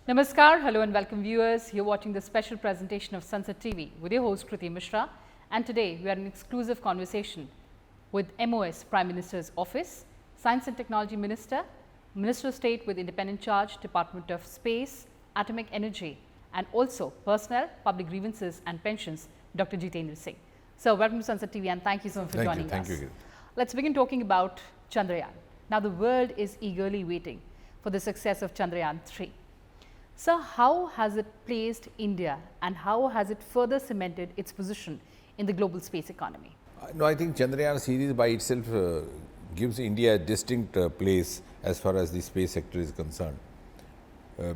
Namaskar, hello and welcome viewers. You're watching the special presentation of Sansad TV with your host Kriti Mishra, and today we are in an exclusive conversation with MOS Prime Minister's Office, Science and Technology Minister, Minister of State with independent charge, Department of Space, Atomic Energy, and also Personnel, Public Grievances and Pensions, Dr. Jitendra Singh. So, welcome to Sansad TV and thank you so much for joining us. Thank you. Let's begin talking about Chandrayaan. Now, the world is eagerly waiting for the success of Chandrayaan 3. So, how has it placed India and how has it further cemented its position in the global space economy? No, I think Chandrayaan series by itself gives India a distinct place as far as the space sector is concerned.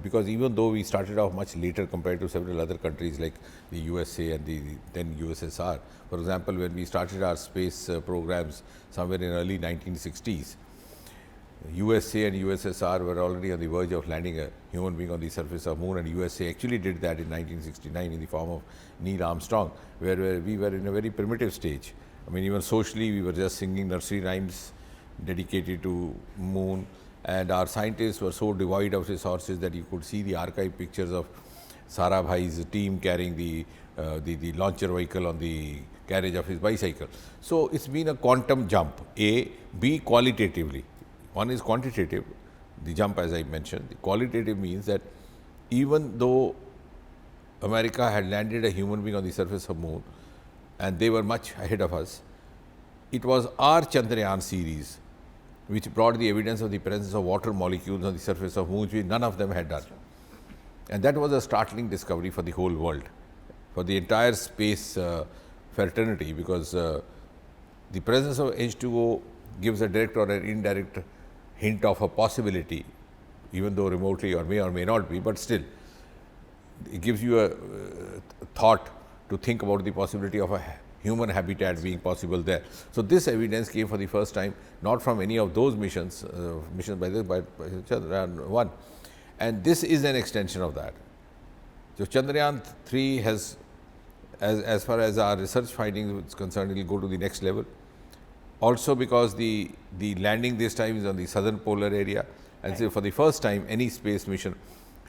Because even though we started off much later compared to several other countries like the USA and the then USSR. For example, when we started our space programs somewhere in early 1960s, USA and USSR were already on the verge of landing a human being on the surface of moon, and USA actually did that in 1969 in the form of Neil Armstrong, where we were in a very primitive stage. I mean, even socially we were just singing nursery rhymes dedicated to moon, and our scientists were so devoid of resources that you could see the archive pictures of Sarabhai's team carrying the launcher vehicle on the carriage of his bicycle. So, it's been a quantum jump, A. B. Qualitatively. One is quantitative, the jump as I mentioned. The qualitative means that even though America had landed a human being on the surface of moon and they were much ahead of us, it was our Chandrayaan series which brought the evidence of the presence of water molecules on the surface of moon, which none of them had done. And that was a startling discovery for the whole world, for the entire space fraternity, because the presence of H2O gives a direct or an indirect hint of a possibility, even though remotely or may not be, but still it gives you a thought to think about the possibility of a human habitat being possible there. So, this evidence came for the first time not from any of those missions by Chandrayaan 1, and this is an extension of that. So, Chandrayaan 3 has, as far as our research findings is concerned, it will go to the next level. Also, because the landing this time is on the southern polar area, and so for the first time any space mission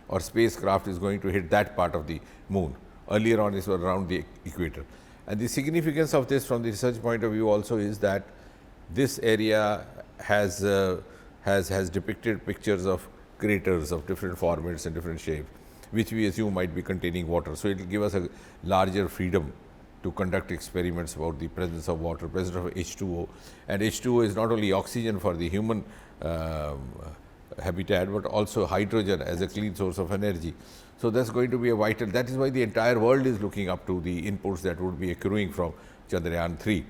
or spacecraft is going to hit that part of the moon. Earlier on it was around the equator. And the significance of this from the research point of view also is that this area has depicted pictures of craters of different formats and different shapes, which we assume might be containing water. So, it will give us a larger freedom to conduct experiments about the presence of water, presence of H2O, and H2O is not only oxygen for the human habitat, but also hydrogen as a clean source of energy. So, that is going to be a vital, that is why the entire world is looking up to the inputs that would be accruing from Chandrayaan 3.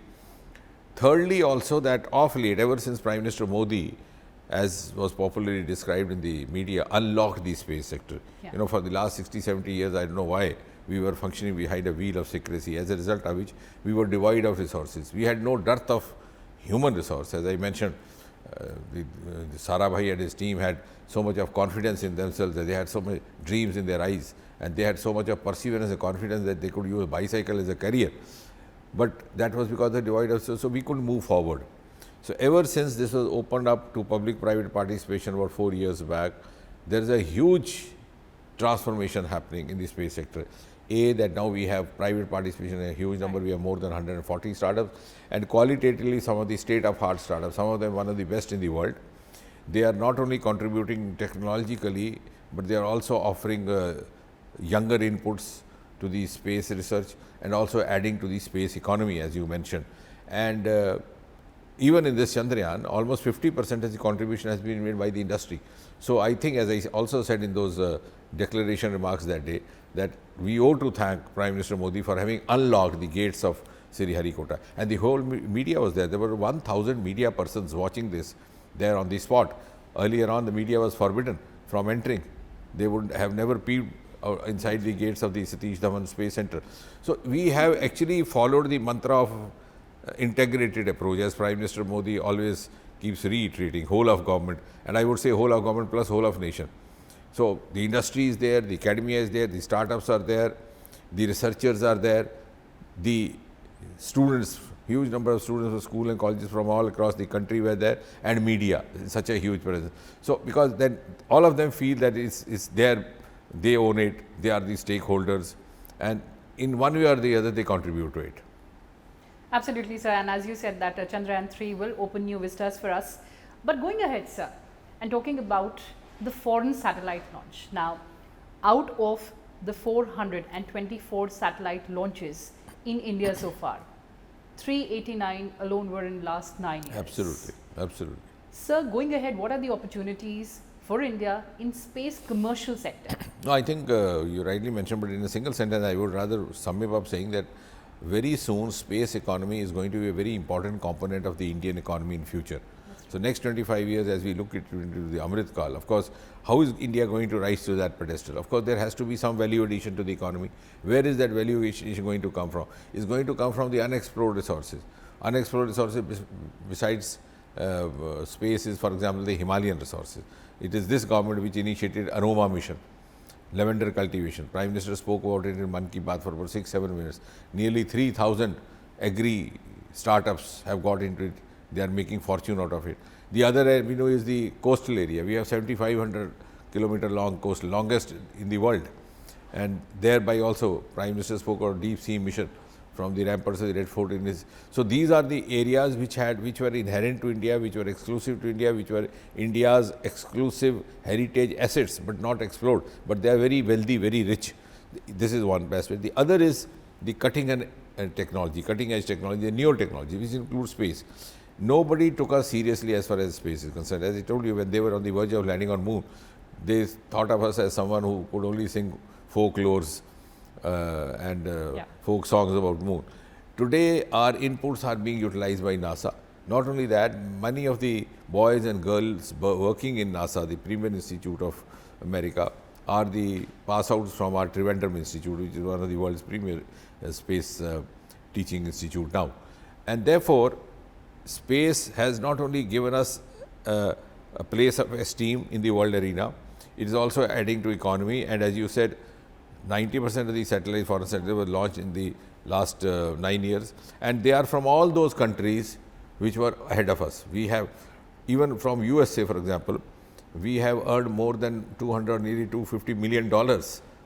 Thirdly, also that of late, ever since Prime Minister Modi, as was popularly described in the media, unlocked the space sector. Yeah. You know, for the last 60-70 years, I don't know why we were functioning behind a wheel of secrecy, as a result of which we were devoid of resources. We had no dearth of human resource. As I mentioned, the Sarabhai and his team had so much of confidence in themselves, that they had so many dreams in their eyes, and they had so much of perseverance and confidence that they could use a bicycle as a career. But that was because they devoid of, so we couldn't move forward. So, ever since this was opened up to public-private participation about 4 years back, there is a huge transformation happening in the space sector. A, that now we have private participation in a huge number, we have more than 140 startups, and qualitatively some of the state-of-art startups, some of them one of the best in the world. They are not only contributing technologically, but they are also offering younger inputs to the space research and also adding to the space economy, as you mentioned. And even in this Chandrayaan, almost 50% of the contribution has been made by the industry. So, I think, as I also said in those declaration remarks that day, that we owe to thank Prime Minister Modi for having unlocked the gates of Sriharikota, and the whole media was there. There were 1,000 media persons watching this there on the spot. Earlier on, the media was forbidden from entering. They would have never peeped inside the gates of the Satish Dhawan Space Center. So, we have actually followed the mantra of integrated approach, as Prime Minister Modi always keeps reiterating, whole of government, and I would say whole of government plus whole of nation. So, the industry is there, the academia is there, the startups are there, the researchers are there, the students, huge number of students of school and colleges from all across the country were there, and media, such a huge presence. So, because then all of them feel that it's their they own it, they are the stakeholders, and in one way or the other they contribute to it. Absolutely, sir. And as you said that Chandrayaan 3 will open new vistas for us. But going ahead, sir, and talking about the foreign satellite launch. Now, out of the 424 satellite launches in India so far, 389 alone were in last 9 years. Absolutely, absolutely. Sir, going ahead, what are the opportunities for India in space commercial sector? No, I think you rightly mentioned, but in a single sentence, I would rather sum it up saying that very soon space economy is going to be a very important component of the Indian economy in future. So next 25 years, as we look into the Amrit Kaal, of course, how is India going to rise to that pedestal? Of course, there has to be some value addition to the economy. Where is that value addition going to come from? It's going to come from the unexplored resources. Unexplored resources besides space is, for example, the Himalayan resources. It is this government which initiated Aroma mission, lavender cultivation. Prime Minister spoke about it in Mann Ki Baat for about 6-7 minutes. Nearly 3,000 agri startups have got into it. They are making fortune out of it. The other avenue is the coastal area. We have 7,500 kilometer long coast, longest in the world. And thereby also Prime Minister spoke about deep sea mission from the ramparts of the Red Fort in his. So these are the areas which were inherent to India, which were exclusive to India, which were India's exclusive heritage assets, but not explored. But they are very wealthy, very rich. This is one aspect. The other is the cutting edge technology, the neo technology, which includes space. Nobody took us seriously as far as space is concerned. As I told you, when they were on the verge of landing on moon, they thought of us as someone who could only sing folklores and folk songs about moon. Today, our inputs are being utilized by NASA. Not only that, many of the boys and girls working in NASA, the premier institute of America, are the pass outs from our Trivandrum Institute, which is one of the world's premier space teaching institute now. And therefore, space has not only given us a place of esteem in the world arena, it is also adding to economy. And as you said, 90% of the satellite foreign satellites were launched in the last 9 years, and they are from all those countries which were ahead of us. We have, even from USA, for example, we have earned more than nearly $250 million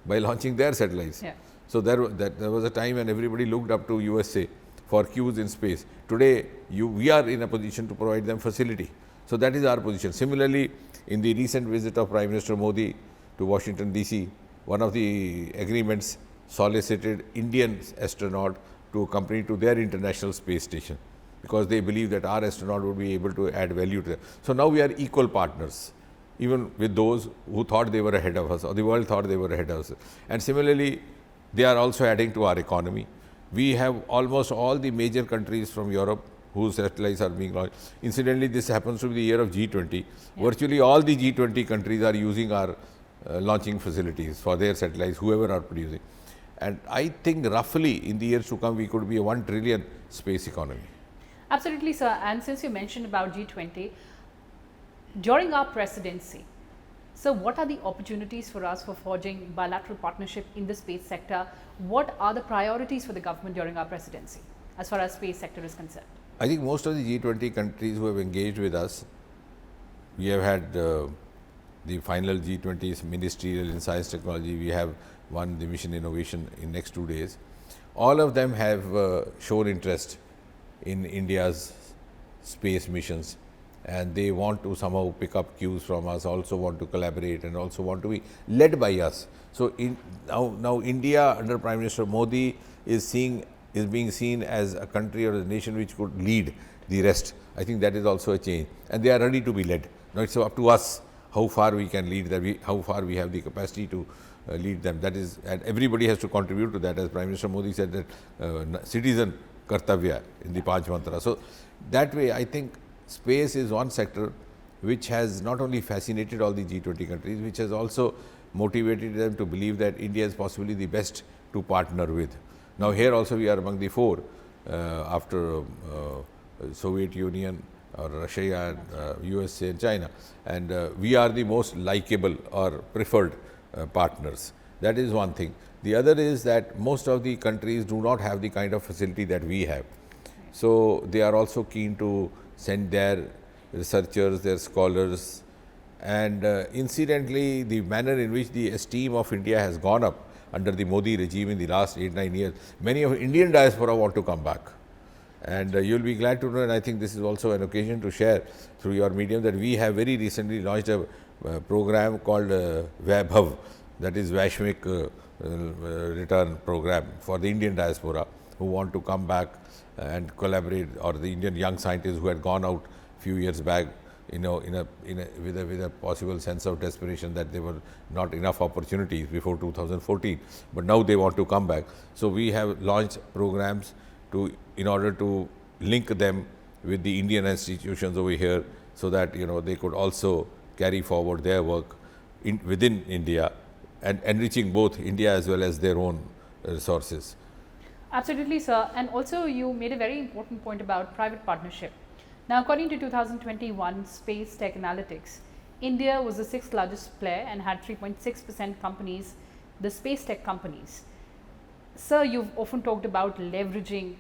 by launching their satellites. Yeah. So there was a time when everybody looked up to USA for cues in space. Today, we are in a position to provide them facility. So that is our position. Similarly, in the recent visit of Prime Minister Modi to Washington DC, one of the agreements solicited Indian astronaut to accompany to their international space station, because they believe that our astronaut would be able to add value to them. So now we are equal partners, even with those who thought they were ahead of us, or the world thought they were ahead of us. And similarly, they are also adding to our economy. We have almost all the major countries from Europe whose satellites are being launched. Incidentally, this happens to be the year of G20. Yeah. Virtually all the G20 countries are using our launching facilities for their satellites, whoever are producing. And I think roughly in the years to come, we could be a 1 trillion space economy. Absolutely, sir. And since you mentioned about G20, during our presidency, so what are the opportunities for us for forging bilateral partnership in the space sector? What are the priorities for the government during our presidency as far as space sector is concerned? I think most of the G20 countries who have engaged with us, we have had the final G20 ministerial in science technology. We have one, the mission innovation, in next 2 days. All of them have shown interest in India's space missions, and they want to somehow pick up cues from us, also want to collaborate, and also want to be led by us. So now India under Prime Minister Modi is being seen as a country or a nation which could lead the rest. I think that is also a change, and they are ready to be led. Now it's up to us how far we can lead them, how far we have the capacity to lead them. That is, and everybody has to contribute to that. As Prime Minister Modi said, that citizen kartavya in the Panch Mantra. So that way, I think space is one sector which has not only fascinated all the G20 countries, which has also motivated them to believe that India is possibly the best to partner with. Now here also we are among the 4 after Soviet Union, or Russia, and USA and China, and we are the most likable or preferred partners. That is one thing. The other is that most of the countries do not have the kind of facility that we have. So they are also keen to send their researchers, their scholars And incidentally, the manner in which the esteem of India has gone up under the Modi regime in the last 8-9 years, many of Indian diaspora want to come back. And you'll be glad to know, and I think this is also an occasion to share through your medium, that we have very recently launched a program called Vaibhav, that is Vaishmik return program for the Indian diaspora who want to come back and collaborate, or the Indian young scientists who had gone out few years back, with a possible sense of desperation that there were not enough opportunities before 2014, but now they want to come back. So we have launched programs in order to link them with the Indian institutions over here, so that they could also carry forward their work within India and enriching both India as well as their own resources. Absolutely, sir. And also you made a very important point about private partnership. Now, according to 2021 Space Tech Analytics, India was the 6th largest player and had 3.6% companies, the space tech companies. Sir, you've often talked about leveraging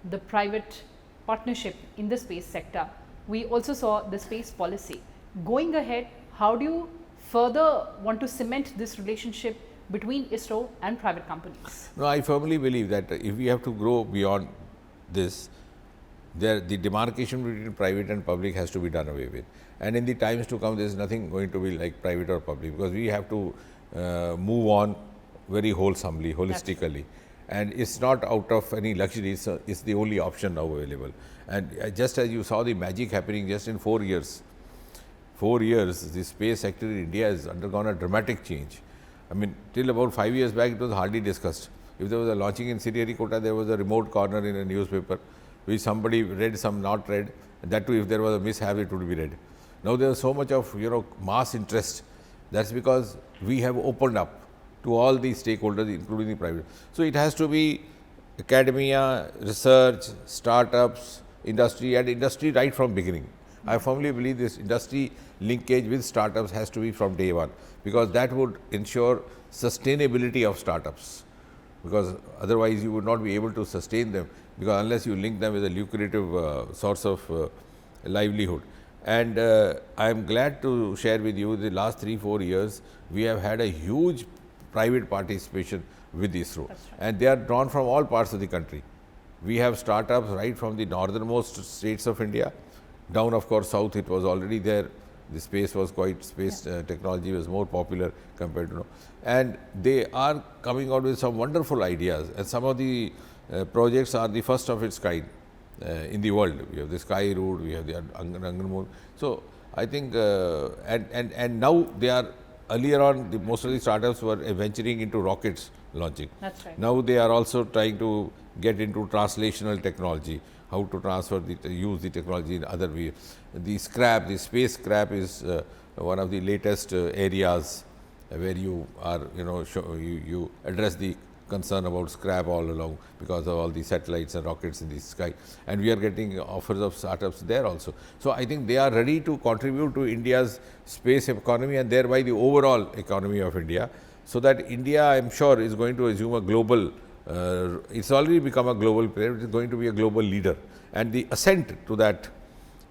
the private partnership in the space sector. We also saw the space policy. Going ahead, how do you further want to cement this relationship between ISRO and private companies? No, I firmly believe that if we have to grow beyond this, the demarcation between private and public has to be done away with. And in the times to come, there is nothing going to be like private or public, because we have to move on very wholesomely, holistically. And it's not out of any luxury, it's the only option now available. And just as you saw the magic happening just in 4 years, the space sector in India has undergone a dramatic change. I mean, till about 5 years back, it was hardly discussed. If there was a launching in Sriharikota, there was a remote corner in a newspaper which somebody read, some not read, and that too, if there was a mishap, it would be read. Now there is so much of mass interest. That's because we have opened up to all the stakeholders, including the private. So it has to be academia, research, startups, industry, and industry right from beginning. I firmly believe this industry linkage with startups has to be from day one, because that would ensure sustainability of startups, because otherwise you would not be able to sustain them, because unless you link them with a lucrative source of livelihood. And I am glad to share with you, the last 3-4 years, we have had a huge private participation with ISRO. That's right. And they are drawn from all parts of the country. We have startups right from the northernmost states of India, down of course south it was already there. The space was technology was more popular compared to now. And they are coming out with some wonderful ideas, and some of the projects are the first of its kind in the world. We have the Sky Route, we have the Angan. So I think, and now they are, earlier on, most of the startups were venturing into rockets launching. That's right. Now they are also trying to get into translational technology, how to transfer use the technology in other ways. The space scrap is one of the latest areas where you are, you address the concern about scrap all along because of all the satellites and rockets in the sky, and we are getting offers of startups there also. So I think they are ready to contribute to India's space economy and thereby the overall economy of India, so that India, I am sure, is going to assume a global, it's already become a global player, it is going to be a global leader. And the ascent to that,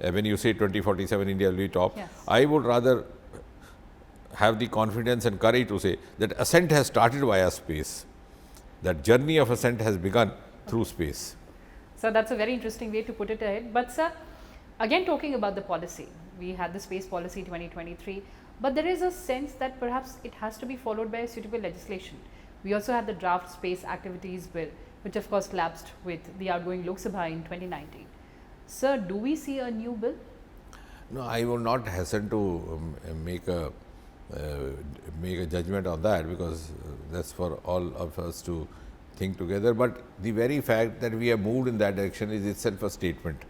when you say 2047 India will be top, yes, I would rather have the confidence and courage to say that ascent has started via space. That journey of ascent has begun through space. So that's a very interesting way to put it ahead. But sir, again talking about the policy, we had the space policy 2023, but there is a sense that perhaps it has to be followed by a suitable legislation. We also had the draft space activities bill, which of course lapsed with the outgoing Lok Sabha in 2019. Sir, do we see a new bill? No, I will not hasten to make a judgment on that, because that's for all of us to think together. But the very fact that we have moved in that direction is itself a statement.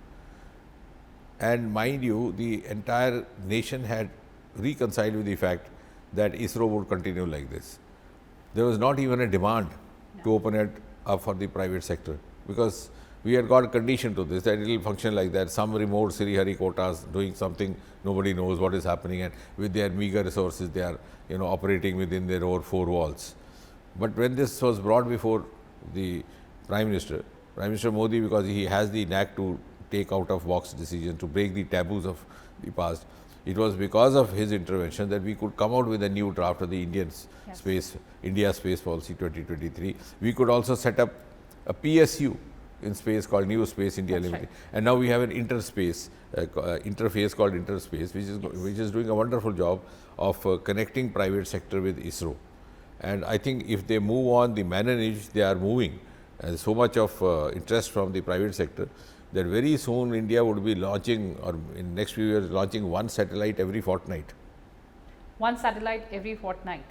And mind you, the entire nation had reconciled with the fact that ISRO would continue like this. There was not even a demand to open it up for the private sector, because we had got conditioned to this, that it will function like that. Some remote Sriharikotas doing something, nobody knows what is happening, and with their meager resources, they are operating within their own four walls. But when this was brought before the Prime Minister Modi, because he has the knack to take out of box decisions, to break the taboos of the past, It was because of his intervention that we could come out with a new draft of the India Space Policy 2023. We could also set up a PSU in space called New Space India Limited, and now we have an interface called Interspace, which is doing a wonderful job of connecting private sector with ISRO. And I think if they move on the manner in which they are moving, and so much of interest from the private sector, that very soon India would be launching, or in next few years, launching one satellite every fortnight. One satellite every fortnight?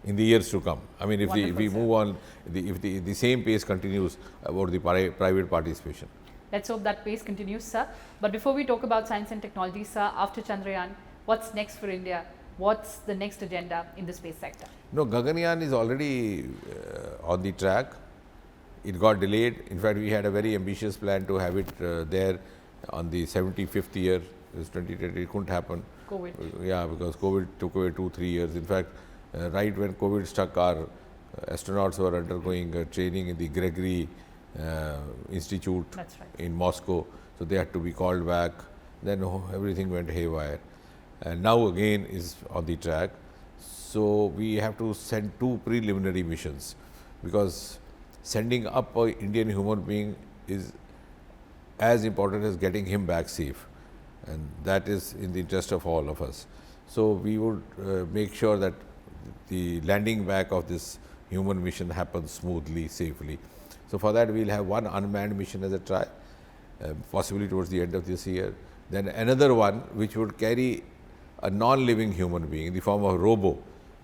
In the years to come. I mean, if we move on, if the same pace continues about the private participation. Let's hope that pace continues, sir. But before we talk about science and technology, sir, after Chandrayaan, what's next for India? What's the next agenda in the space sector? No, Gaganyaan is already on the track. It got delayed. In fact, we had a very ambitious plan to have it there on the 75th year. It was 2020. It couldn't happen. COVID. Yeah, because COVID took away 2-3 years. In fact, right when COVID struck, our astronauts were undergoing training in the Gregory Institute in Moscow. So they had to be called back. Then everything went haywire. And now again is on the track. So we have to send 2 preliminary missions, because sending up an Indian human being is as important as getting him back safe, and that is in the interest of all of us. So we would make sure that the landing back of this human mission happens smoothly, safely. So for that we will have one unmanned mission as a try, possibly towards the end of this year. Then another one which would carry a non-living human being in the form of a robo,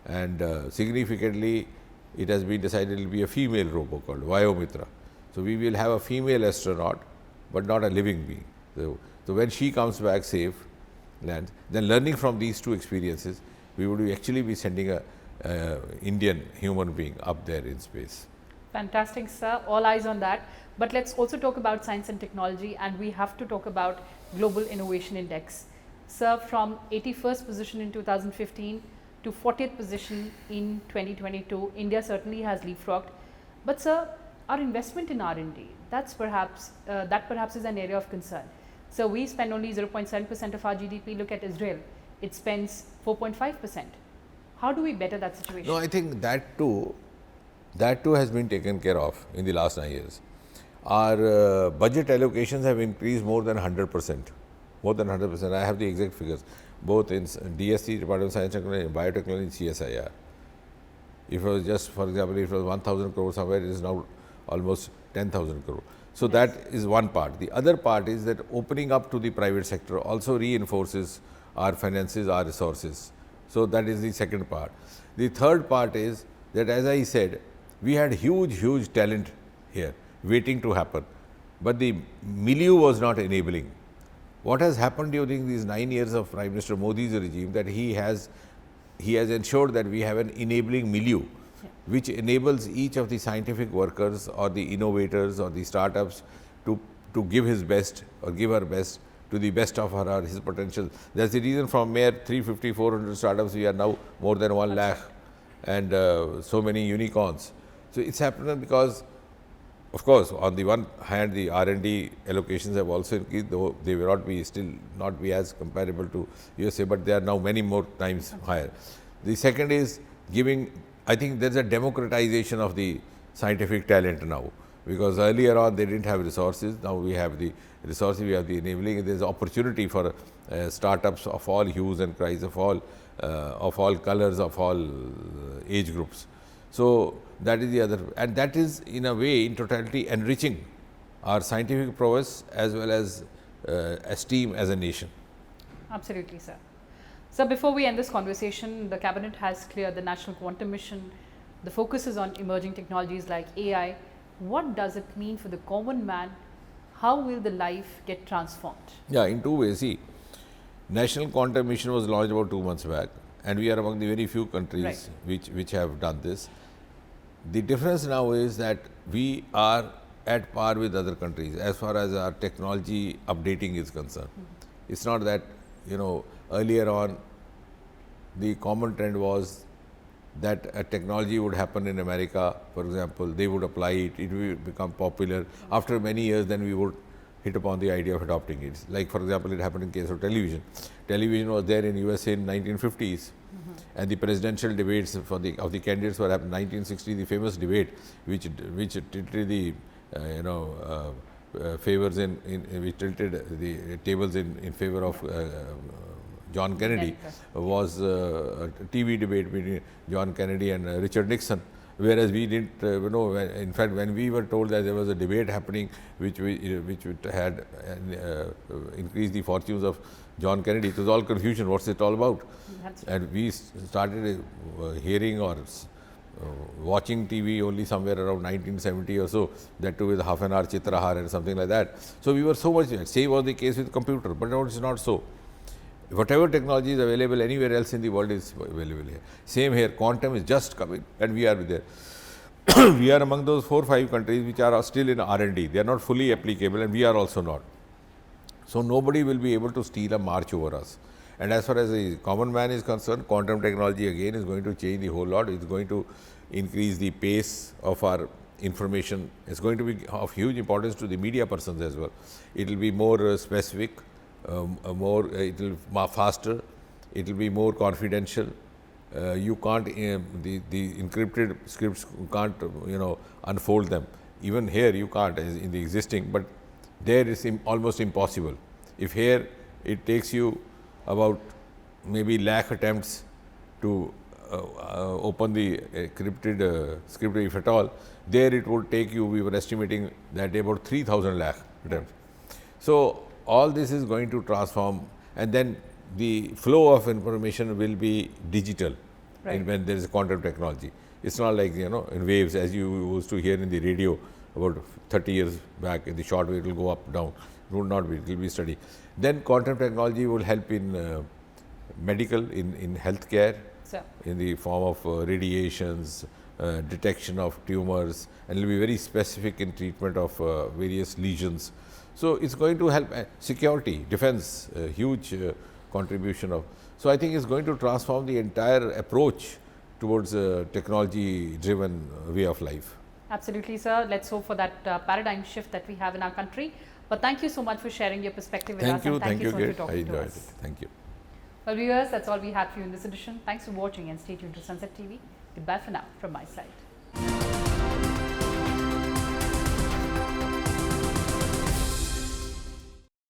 and significantly it has been decided it will be a female robo called Vayomitra. So we will have a female astronaut, but not a living being. So when she comes back safe, lands, then learning from these 2 experiences, we would actually be sending a Indian human being up there in space. Fantastic, sir. All eyes on that. But let's also talk about science and technology, and we have to talk about Global Innovation Index. Sir, from 81st position in 2015 to 40th position in 2022, India certainly has leapfrogged. But sir, our investment in R&D, that perhaps is an area of concern. So we spend only 0.7% of our GDP. Look at Israel, it spends 4.5%. How do we better that situation? No, I think that too has been taken care of in the last 9 years. Our budget allocations have increased more than 100%. More than 100%. I have the exact figures, both in DSC, Department of Science and Technology, Biotechnology, and CSIR. If it was just, for example, if it was 1,000 crore somewhere, it is now almost 10,000 crore. So that is one part. The other part is that opening up to the private sector also reinforces our finances, our resources. So that is the second part. The third part is that, as I said, we had huge talent here waiting to happen, but the milieu was not enabling. What has happened during these 9 years of Prime Minister Modi's regime, that he has ensured that we have an enabling milieu, which enables each of the scientific workers or the innovators or the startups to give his best or give her best to the best of his potential. That's the reason from mere 350, 400 startups, we are now more than 1 lakh and so many unicorns. So it's happened because, of course, on the one hand, the R&D allocations have also increased, though they will still not be as comparable to USA, but they are now many more times higher. The second is giving, I think there is a democratization of the scientific talent now, because earlier on they didn't have resources. Now we have the resources, we have the enabling. There is opportunity for startups of all hues and cries, of all colors, of all age groups. So that is the other, and that is in a way, in totality, enriching our scientific prowess as well as esteem as a nation. Absolutely, sir. So before we end this conversation, the cabinet has cleared the National Quantum Mission. The focus is on emerging technologies like AI. What does it mean for the common man? How will the life get transformed? Yeah, in 2 ways. See, National Quantum Mission was launched about 2 months back, and we are among the very few countries which have done this. The difference now is that we are at par with other countries as far as our technology updating is concerned. It's not that, earlier on the common trend was that a technology would happen in America, for example, they would apply it, it would become popular. After many years, then we would hit upon the idea of adopting it. Like for example, it happened in case of television. Television was there in USA in 1950s, and the presidential debates of the candidates were happening. 1960, the famous debate, which tilted the favors which tilted the tables in favor of John Kennedy, was a TV debate between John Kennedy and Richard Nixon. Whereas we didn't, in fact, when we were told that there was a debate happening which had increased the fortunes of John Kennedy, it was all confusion. What's it all about? And we started hearing or watching TV only somewhere around 1970 or so, that too with half an hour Chitrahar and something like that. So we were so much, same was the case with computer, but now it's not so. Whatever technology is available anywhere else in the world is available here. Same here, quantum is just coming and we are there. We are among those 4 or 5 countries which are still in R&D. They are not fully applicable and we are also not. So nobody will be able to steal a march over us. And as far as the common man is concerned, quantum technology again is going to change the whole lot. It's going to increase the pace of our information. It's going to be of huge importance to the media persons as well. It will be more specific. It will be faster, it will be more confidential. You can't, the encrypted scripts can't, unfold them. Even here you can't as in the existing, but there is almost impossible. If here it takes you about maybe lakh attempts to open the encrypted script, if at all, there it would take you, we were estimating that about 3,000 lakh attempts. So all this is going to transform, and then the flow of information will be digital. Right. When there is quantum technology. It's not like, in waves as you used to hear in the radio about 30 years back. In the short wave it will go up, down. It will not be, it will be steady. Then quantum technology will help in medical, in healthcare, in the form of radiations, detection of tumors, and it will be very specific in treatment of various lesions. So it's going to help security, defense, huge contribution of. So I think it's going to transform the entire approach towards a technology-driven way of life. Absolutely, sir. Let's hope for that paradigm shift that we have in our country. But thank you so much for sharing your perspective with us. Thank you so much for talking to us. I enjoyed it. Thank you. Well, viewers, that's all we had for you in this edition. Thanks for watching and stay tuned to Sansad TV. Goodbye for now from my side.